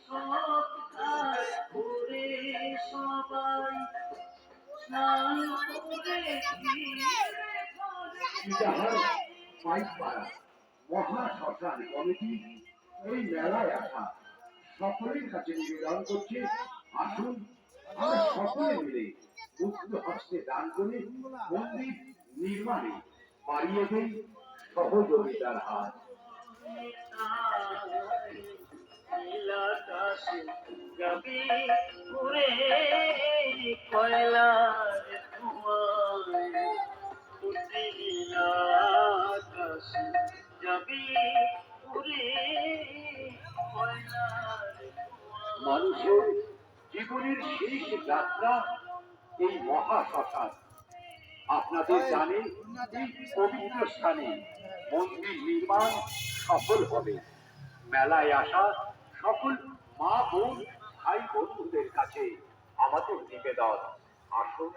সপ্তাহে ঘুরে সবাই স্নান করে ইটাহার পাইকপাড়া মহাশ্মশান কমিটি এই মেলায় আসা সকলের কাছে নিবেদন করছে, আসুন আমরা সকলে মিলে মুক্ত হস্তে দান করে মন্দির নির্মাণে বাড়িয়ে দেই সহযোগিতার হাত। নীলাকাশে যাবি ঘুরে কয়লার ধোঁয়ায় উঠে নীলাকাশে যাবি ঘুরে কয়লার মানুষের জীবনের শেষ যাত্রা এই মহাশ্মশান। আপনাদের জানেন এই পবিত্র স্থানে মন্দির নির্মাণ সফল হবে। মেলায় আসা সকল মা বোন ভাই বন্ধুদের কাছে আমাদের নিবেদন, আসুন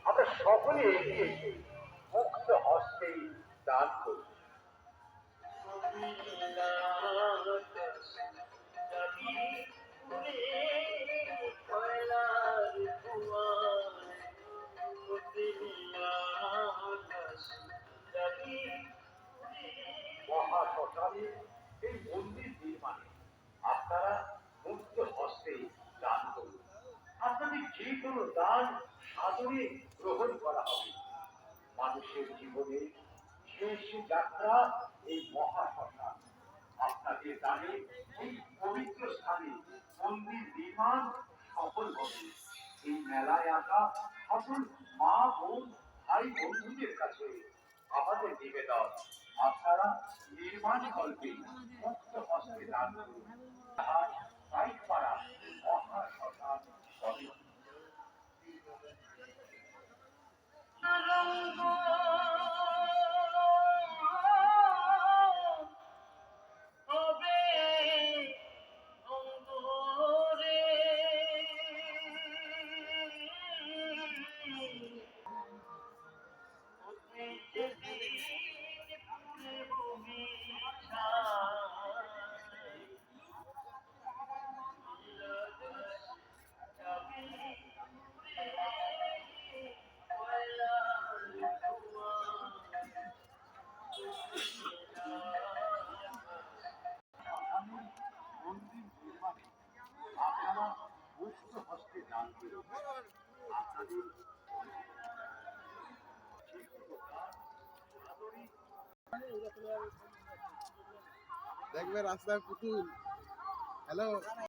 আমরা সকলে এগিয়ে এসে মুক্ত হস্তে দান করি। মহাশ্মশানে এই মন্দির নির্মাণে আপনারা মুক্ত হস্তে দান করুন। আপনাদের যে কোনো দান সাদরে গ্রহণ করা হবে। মানুষের জীবনে শেষ যাত্রা এই মহাশ্মশান। আপনাদের দানে এই পবিত্র স্থানে মন্দির নির্মাণ সফল হবে। এই মেলায় আসা সকল মা বোন ভাই বন্ধুদের কাছে আমাদের নিবেদন, আপনারা নির্মাণ কল্পে মুক্ত হস্তে দান করুন। পাইকপাড়া মহাশ্মশান কমিটি। মন্দির নির্মাণে আপনারা মুক্ত হস্তে দান করুন। আপনাদের দেখবে রাস্তার পুতুল। হ্যালো।